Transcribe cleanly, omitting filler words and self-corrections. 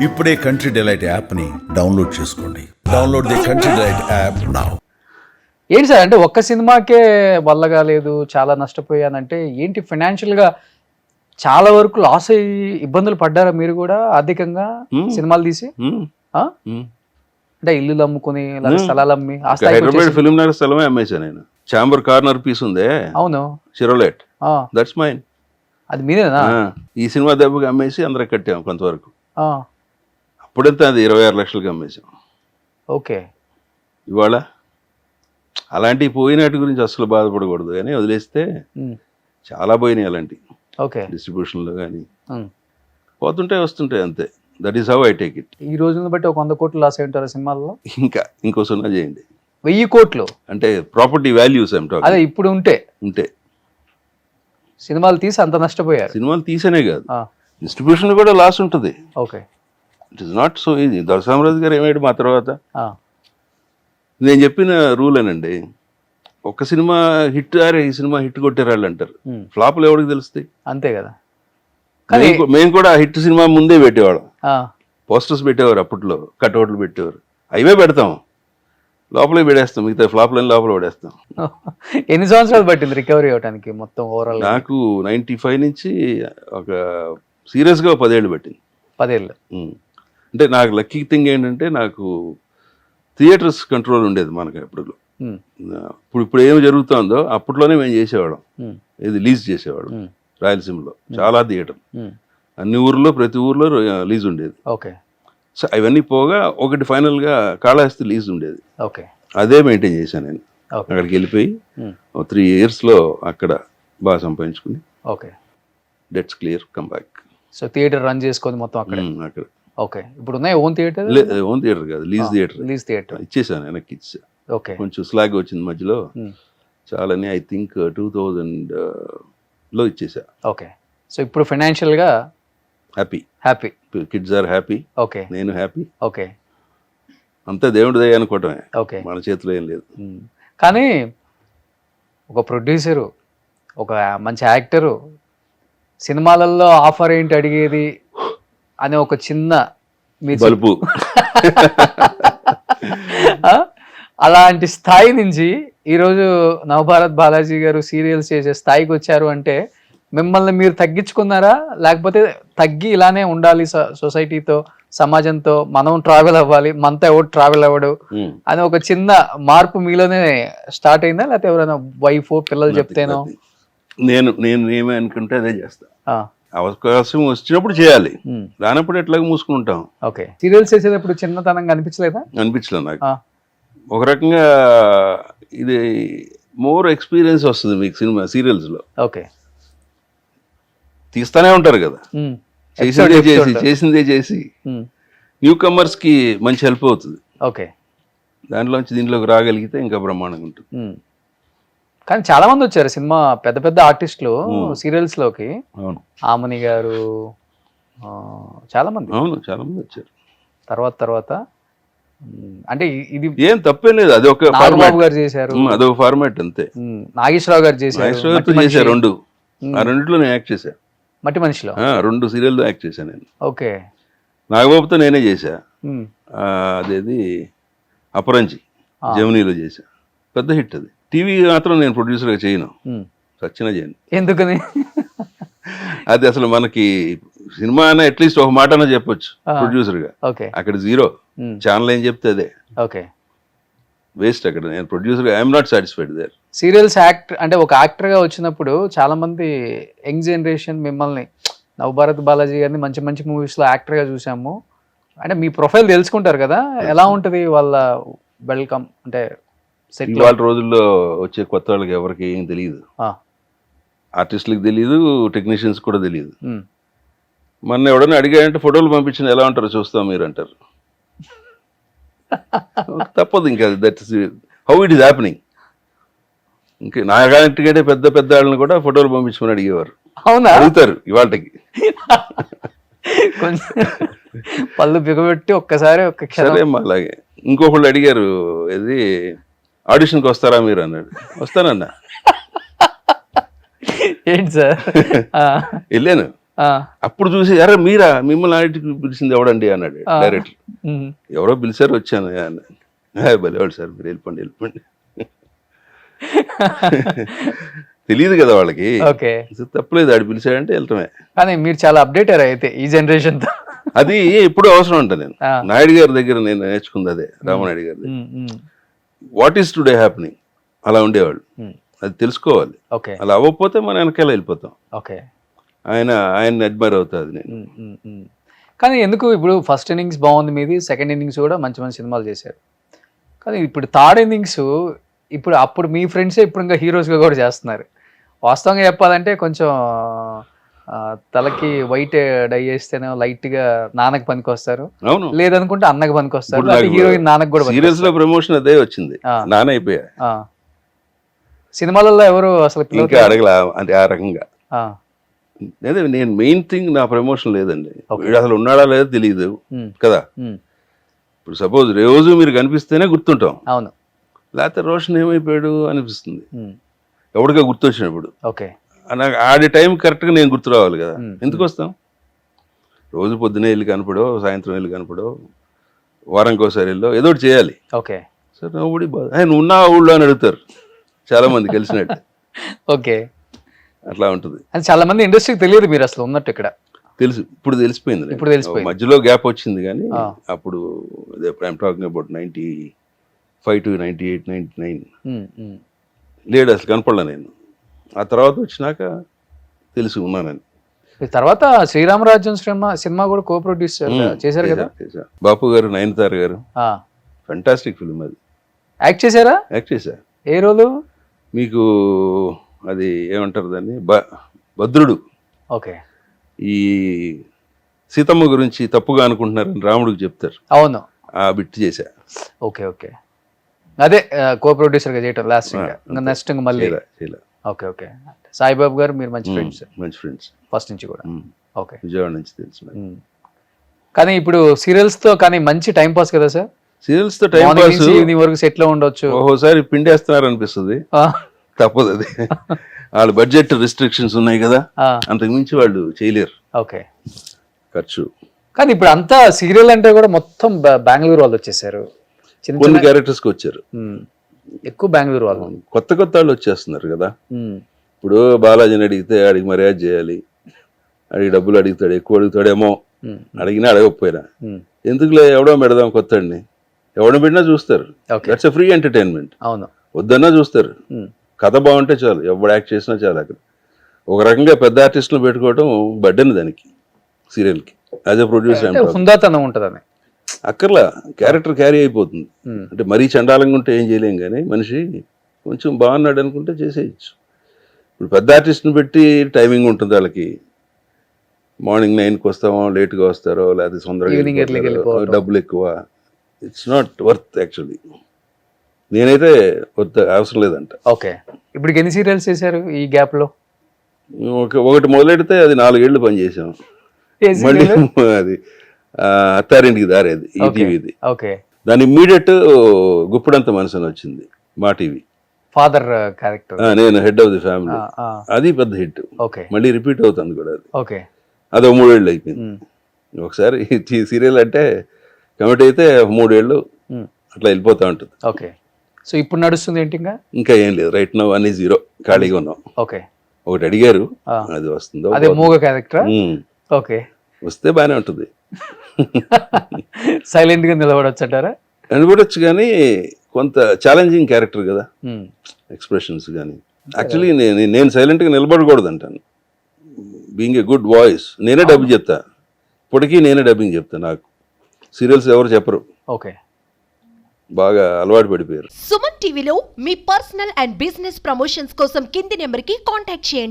ఇప్పుడే country delight యాప్ని download చేసుకోండి. Download the country delight app now. ఏంటి సార్ అంటే ఒక్క సినిమాకే వల్ల కాలేదు, చాలా నష్టపోయానంటే ఏంటి ఫైనాన్షియల్గా చాలా వరకు లాస్ అయ్యి ఇబ్బందులు పడ్డారా మీరు కూడా ఆర్థికంగా సినిమాలు తీసి? అంటే ఇల్లు అమ్ముకుని లేదా స్థలాలు అమ్మి హైదరాబాద్ ఫిల్మ్ నగర్ స్థలమే అమ్మేశాను నేను. చాంబర్ కార్నర్ పీస్ ఉందే, అవును, చిరోలేట్, దట్స్ మైన్. అది మీదేనా? ఈ సినిమా దెబ్బకి అమ్మేసి అందరికి కట్టాము కొంతవరకు. అప్పుడంతా అది 26 లక్షలకి అమ్మేశాం. ఓకే. ఇవాళ అలాంటివి పోయినట్టు గురించి అసలు బాధపడకూడదు, కానీ వదిలేస్తే చాలా పోయినాయి అలాంటివి. ఓకే. డిస్ట్రిబ్యూషన్లో కానీ పోతుంటాయి వస్తుంటాయి, అంతే. That is how I take it. ఈ రోజున బట్టి ఒక 100 కోట్లు లాస్ అయి ఉంటారు సినిమాల్లో. ఇంకో సున్నా చేయండి, 1000 కోట్లు అంటే ప్రాపర్టీ వాల్యూస్ ఏమిటో అదే ఇప్పుడు ఉంటే సినిమాలు తీసి అంత నష్టపోయారు. సినిమాలు తీసేనే కాదు, డిస్ట్రిబ్యూషన్ కూడా లాస్ ఉంటుంది. Okay. It is not so easy. Dorasamaraju గారు ఏమయ్యాడు మా తర్వాత, నేను చెప్పిన రూలేనండి, ఒక్క సినిమా హిట్ అరే ఈ సినిమా హిట్ కొట్టారు అంటారు, ఫ్లాప్లు ఎవరికి తెలుస్తాయి? అంతే కదా. మేము కూడా హిట్ సినిమా ముందే పెట్టేవాళ్ళం, పోస్టర్స్ పెట్టేవారు, అప్పట్లో కట్అవుట్లు పెట్టేవారు, అవే పెడతాం, లోపలే పెడేస్తాం, మిగతా ఫ్లాప్లని లోపల పడేస్తాం. ఎన్ని సంవత్సరాలు పట్టింది రికవరీ అవడానికి మొత్తం ఓవరాల్? నాకు 95 నుంచి ఒక సీరియస్గా 10 ఏళ్ళు పట్టింది. 10 ఏళ్ళు. అంటే నాకు లక్కీ థింగ్ ఏంటంటే నాకు థియేటర్స్ కంట్రోల్ ఉండేది మనకు ఎప్పుడు. ఇప్పుడు ఏమి జరుగుతుందో అప్పట్లోనే మేము చేసేవాళ్ళం, ఇది లీజ్ చేసేవాళ్ళం రాయలసీమలో చాలా థియేటర్, అన్ని ఊర్లో ప్రతి ఊర్లో లీజ్ ఉండేది. ఓకే. సో అవన్నీ పోగా ఒకటి ఫైనల్గా కాళహస్తి లీజ్ ఉండేది. ఓకే. అదే మెయింటైన్ చేశాను నేను. అక్కడికి వెళ్ళిపోయి 3 yearsలో అక్కడ బాగా సంపాదించుకుని, okay, debts clear, come back. So theatre run చేసుకొని మొత్తం అక్కడ. ఓకే. ఇప్పుడు ఉన్నాయి ఓన్ థియేటర్? ఓన్ థియేటర్ కాదు, లీజ్ థియేటర్. లీజ్ థియేటర్ ఇచ్చేసాను, వెనక్కి ఇచ్చా. ఓకే. కొంచెం స్లాగ్ వచ్చింది మధ్యలో, చాలని ఐ థింక్ 2000లో ఇచ్చేసా. ఓకే. సో ఇప్పుడు ఫైనాన్షియల్గా happy, kids are happy, okay, నేను హ్యాపీ. ఓకే. అంతా దేవుడి దయ అనుకోవటమే, ఓకే, మన చేతిలో ఏం లేదు. కానీ ఒక ప్రొడ్యూసరు, ఒక మంచి యాక్టరు సినిమాలలో ఆఫర్ ఏంటి అడిగేది అనే ఒక చిన్న బలుపు అలాంటి స్థాయి నుంచి ఈరోజు నవభారత్ బాలాజీ గారు సీరియల్స్ చేసే స్థాయికి వచ్చారు అంటే మిమ్మల్ని మీరు తగ్గించుకున్నారా, లేకపోతే తగ్గి ఇలానే ఉండాలి సొసైటీతో, సమాజంతో, మనం ట్రావెల్ అవ్వాలి, మనతో ఎవరు ట్రావెల్ అవ్వడు అని ఒక చిన్న మార్పు మీలోనే స్టార్ట్ అయిందా, లేకపోతే ఎవరైనా వైఫ్ పిల్లలు చెప్తేనో? నేను ఏమే అనుకుంటే అదే చేస్తా. అవకాశం వచ్చినప్పుడు చేయాలి, రానప్పుడు ఎట్లాగో మూసుకుంటాం. ఓకే. సీరియల్స్ చేసేటప్పుడు చిన్నతనంగా అనిపించలేదా? అనిపించలేదు నాకు. ఒక రకంగా ఇది మోర్ ఎక్స్పీరియన్స్ వస్తుంది మీకు సినిమా సీరియల్స్లో. ఓకే. తీస్తానే ఉంటారు కదా, చేసిందే చేసి న్యూ కమర్స్కి మంచి హెల్ప్ అవుతుంది. ఓకే. దాంట్లోంచి దీంట్లోకి రాగలిగితే ఇంకా బ్రహ్మాండంగా ఉంటుంది. కానీ చాలా మంది వచ్చారు సినిమా పెద్ద పెద్ద ఆర్టిస్టులు సీరియల్స్ లోకి. అవును, ఆమని గారు, చాలా మంది. అవును, చాలా మంది వచ్చారు తర్వాత అంటే ఇది ఏం తప్పేం లేదు, అది ఒక నాగబాబు గారు చేశారు, అదొక ఫార్మాట్ అంతే. నాగేశ్వరరావు గారు చేశారు, చేశారు, 2 ఆ 2లో నేను యాక్ట్ చేశా. మట్టి మనిషిలో 2 సీరియల్లో యాక్ట్ చేశాను నేను. ఓకే. నాగబాబుతో నేనే చేశా, అదేది అపరంజి జమినీలో చేశా, పెద్ద హిట్ అది. టీవీ మాత్రం నేను ప్రొడ్యూసర్గా చేయను, సచ్చినా చేయను. ఎందుకని? అది అసలు మనకి సినిమా అయినా అట్లీస్ట్ ఒక మాట అయినా చెప్పొచ్చు ప్రొడ్యూసర్గా, అక్కడ 0. ఛానల్ ఏం చెప్తే అదే. ఓకే. వేస్ట్ అక్కడ. నేను ప్రొడ్యూసర్గా I'm not satisfied there. Serials actor అంటే ఒక యాక్టర్గా వచ్చినప్పుడు చాలా మంది యంగ్ జనరేషన్ మిమ్మల్ని, నవభారత్ బాలాజీ గారిని మంచి మంచి మూవీస్లో యాక్టర్గా చూసాము అంటే మీ ప్రొఫైల్ తెలుసుకుంటారు కదా, ఎలా ఉంటుంది వాళ్ళ వెల్కమ్ అంటే? ఇవాళ రోజుల్లో వచ్చే కొత్త వాళ్ళకి ఎవరికి ఏం తెలియదు, ఆర్టిస్టులకు తెలియదు, టెక్నీషియన్స్ కూడా తెలియదు. మొన్న ఎవడన్నా అడిగాయంటే ఫోటోలు పంపించిన ఎలా ఉంటారో చూస్తాం మీరు అంటారు. తప్పదు ఇంకా, that's how it is happening. ఇంకా నాకంటే పెద్ద పెద్ద వాళ్ళని కూడా ఫోటోలు పంపించుకొని అడిగేవారు. అవునా? అడుగుతారు ఇవాళకి. కొంచెం పళ్ళు బిగబెట్టి ఒక్కసారి సరే అలాగే. ఇంకొకళ్ళు అడిగారు, ఇది ఆడిషన్కి వస్తారా మీరు అన్నాడు. వస్తానన్నా. ఏంటి సార్? వెళ్ళాను. అప్పుడు చూసి అరే మీరా మిమ్మల్ని ఆడికి పిలిచింది ఎవడండి అన్నాడు డైరెక్టర్. ఎవరో పిలిచారు వచ్చాను భలేవాడు సార్ మీరు వెళ్ళిపోండి తెలియదు కదా వాళ్ళకి. ఓకే, తప్పలేదు ఆడు పిలిచాడంటే వెళ్తామే. కానీ మీరు చాలా అప్డేట్ అయితే ఈ జనరేషన్ తో. అది ఎప్పుడు అవసరం అంట. నేను నాయుడు గారి దగ్గర నేను నేర్చుకుంది అదే, రామనాయుడు గారి దగ్గర. వాట్ ఈస్ టుడే హ్యాపెనింగ్ అలా ఉండేవాళ్ళు. అది తెలుసుకోవాలి. ఓకే, అలా అవ్వకపోతే మనం వెనకాల వెళ్ళిపోతాం. ఓకే, ఆయన అడ్మైర్ అవుతుంది నేను. కానీ ఎందుకు ఇప్పుడు ఫస్ట్ ఇన్నింగ్స్ బాగుంది మీది, సెకండ్ ఇన్నింగ్స్ కూడా మంచి మంచి సినిమాలు చేశారు. కానీ ఇప్పుడు థర్డ్ ఇన్నింగ్స్ ఇప్పుడు అప్పుడు మీ ఫ్రెండ్సే ఇప్పుడు ఇంకా హీరోస్గా కూడా చేస్తున్నారు. వాస్తవంగా చెప్పాలంటే కొంచెం తలకి వైట్ డై చేస్తేనే లైట్గా నాన్నకి పనికి వస్తారు, అవును లేదనుకుంటే అన్నకి పనికి వస్తారు, హీరోయిన్ నాన్నకి కూడా. సీరియల్స్ లో ప్రమోషన్ అదే వచ్చింది, నాన్న అయిపోయా. సినిమాలలో ఎవరు అసలు ఇంకా అడగల అంటే ఆ రకంగా. అదే నేను మెయిన్ థింగ్ నా ప్రమోషన్ లేదండి. వీడు అసలు ఉన్నాడా లేదో తెలియదు కదా. ఇప్పుడు సపోజ్ రోజు మీరు కనిపిస్తేనే గుర్తుంటాం, అవును, లేకపోతే రోషన్ ఏమైపోయాడు అనిపిస్తుంది ఎవరిగా గుర్తొచ్చినప్పుడు. ఓకే, నాకు ఆడే టైం కరెక్ట్గా నేను గుర్తు రావాలి కదా. ఎందుకు వస్తాం? రోజు పొద్దునే వెళ్ళి కనపడో, సాయంత్రం వెళ్ళి కనపడో, వారానికి ఒకసారి వెళ్ళో ఏదో ఒకటి చేయాలి. ఓకే, సార్ నవ్వుడి నువ్వు ఉన్నా ఊళ్ళో అని అడుగుతారు చాలా మంది కలిసినట్టు. ఓకే, అట్లా ఉంటుంది. అని చాలా మంది ఇండస్ట్రీకి తెలియదు మీరు అసలు ఉన్నట్టు ఇక్కడ. తెలుసు, ఇప్పుడు తెలిసిపోయింది. ఇప్పుడు తెలిసిపోయింది. మధ్యలో గ్యాప్ వచ్చింది కానీ అప్పుడు ఐఎమ్ టాకింగ్ అబౌట్ 95 to 98, 99 లేడు అసలు, కనపడలే నేను. ఆ తర్వాత వచ్చినాక తెలిసి ఉన్నానని. తర్వాత శ్రీరామరాజ్యం సినిమా కూడా కో ప్రొడ్యూస్ చేశారు కదా బాపు గారు, నయనతార గారు. ఫెంటాస్టిక్ ఫిల్మ్ అది. యాక్ట్ చేశారా? యాక్ట్ చేశా. ఏ రోలు? మీకు అది ఏమంటారు దాన్ని, భద్రుడు. ఓకే, ఈ సీతమ్మ గురించి తప్పుగా అనుకుంటున్నారని రాముడికి చెప్తారు, అవును, ఆ బిట్ చేశా. ఓకే, ఓకే, అదే కో ప్రొడ్యూసర్ గా చేయటం లాస్ట్ నెక్స్ట్ మళ్ళీ. ఓకే, ఓకే, సాయిబాబు గారు మీరు మంచి ఫ్రెండ్స్ ఫస్ట్ నుంచి కూడా. ఓకే, విజయవాడ నుంచి తెలుసు. కానీ ఇప్పుడు సీరియల్స్ తో కానీ మంచి టైం పాస్ కదా సార్. సీరియల్స్ తో టైం పాస్ ఈవినింగ్ వరకు సెట్ లో ఉండొచ్చు. ఓసారి పిండేస్తున్నారు అనిపిస్తుంది, తప్పదు అది. వాళ్ళ బడ్జెట్ రిస్ట్రిక్షన్స్ ఉన్నాయి కదా, అంతకు మించి వాళ్ళు చేయలేరు. ఓకే, ఖర్చు. కానీ ఇప్పుడు అంతా సీరియల్ అంటే కూడా మొత్తం బెంగళూరు వాళ్ళు వచ్చేసారు, కొన్ని క్యారెక్టర్స్ కి వచ్చారు, ఎక్కువ బెంగళూరు వాళ్ళు. కొత్త వాళ్ళు వచ్చేస్తున్నారు కదా. ఇప్పుడు బాలాజీని అడిగితే అడిగి మర్యాద చేయాలి, అడిగి డబ్బులు అడుగుతాడు, ఎక్కువ అడుగుతాడేమో, అడిగినా అడగకపోయినా ఎందుకులే ఎవడో పెడదాం కొత్తడిని, ఎవడో పెట్టినా చూస్తారు. That's free entertainment. అవును, వద్దన్నా చూస్తారు. కథ బాగుంటే చాలు, ఎవడు యాక్ట్ చేసినా చాలు. అక్కడ ఒక రకంగా పెద్ద ఆర్టిస్టులు పెట్టుకోవడం బడ్డని దానికి, సీరియల్కి యాజ్ ఎ ప్రొడ్యూసర్. హుందాతనం ఉంటుందని అక్కర్లా, క్యారెక్టర్ క్యారీ అయిపోతుంది. అంటే మరీ చండాలంగా ఉంటే ఏం చేయలేం, కానీ మనిషి కొంచెం బాగున్నాడు అనుకుంటే చేసేయచ్చు. ఇప్పుడు పెద్ద ఆర్టిస్ట్ని పెట్టి టైమింగ్ ఉంటుంది వాళ్ళకి, మార్నింగ్ 9కి వస్తామో, లేట్గా వస్తారో, లేకపోతే తొందరగా, డబ్బులు ఎక్కువ. It's not worth actually. నేనైతే అవసరం లేదంట. ఓకే, ఇప్పుడు ఎన్ని సీరియల్స్ చేశారు ఈ గ్యాప్ లో? ఒకటి మొదలెడితే అది 4 ఏళ్ళు పనిచేసాం. మళ్ళీ అది అత్తారింటికి దారేది, ఈటీవీది. ఓకే, దాని ఇమ్మీడియట్ గుప్పుడంత మనసు అని వచ్చింది, మా టీవీ. ఫాదర్ క్యారెక్టర్, నేను హెడ్ ఆఫ్ ది ఫ్యామిలీ, అది పెద్ద హిట్. ఓకే, మళ్ళీ రిపీట్ అవుతుంది కూడా అది. ఓకే, అదో 3 ఏళ్ళు అయిపోయింది. ఒకసారి ఈ సీరియల్ అంటే కమిటీ అయితే 3 ఏళ్ళు అట్లా వెళ్ళిపోతూ ఉంటుంది. ఓకే, సో ఇప్పుడు నడుస్తుంది ఏంటి? ఇంకా ఏం లేదు, రైట్ నౌ అన్ని 0, ఖాళీగా ఉన్నాం. ఓకే, ఒకటి అడిగారు, అది వస్తుందో. అదే మూగ క్యారెక్టర్. ఓకే, వస్తే బాగానే ఉంటుంది. సైలెంట్ గా నిలబడొచ్చు అంటారా? నిలబడొచ్చు, కానీ కొంత ఛాలెంజింగ్ క్యారెక్టర్ కదా, ఎక్స్ప్రెషన్స్ కానీ. యాక్చువల్లీ నేను సైలెంట్ గా నిలబడకూడదు అంటాను. బీయింగ్ ఏ గుడ్ వాయిస్, నేనే డబ్బింగ్ చెప్తా, ఇప్పటికీ నేనే డబ్బింగ్ చెప్తా. నాకు సీరియల్స్ ఎవరు చెప్పరు. ఓకే, బాగా అలవాటు పడిపోయారు. సుమన్ టీవీలో మీ పర్సనల్ అండ్ బిజినెస్ ప్రమోషన్స్ కోసం కింది నెంబర్కి కాంటాక్ట్ చేయండి.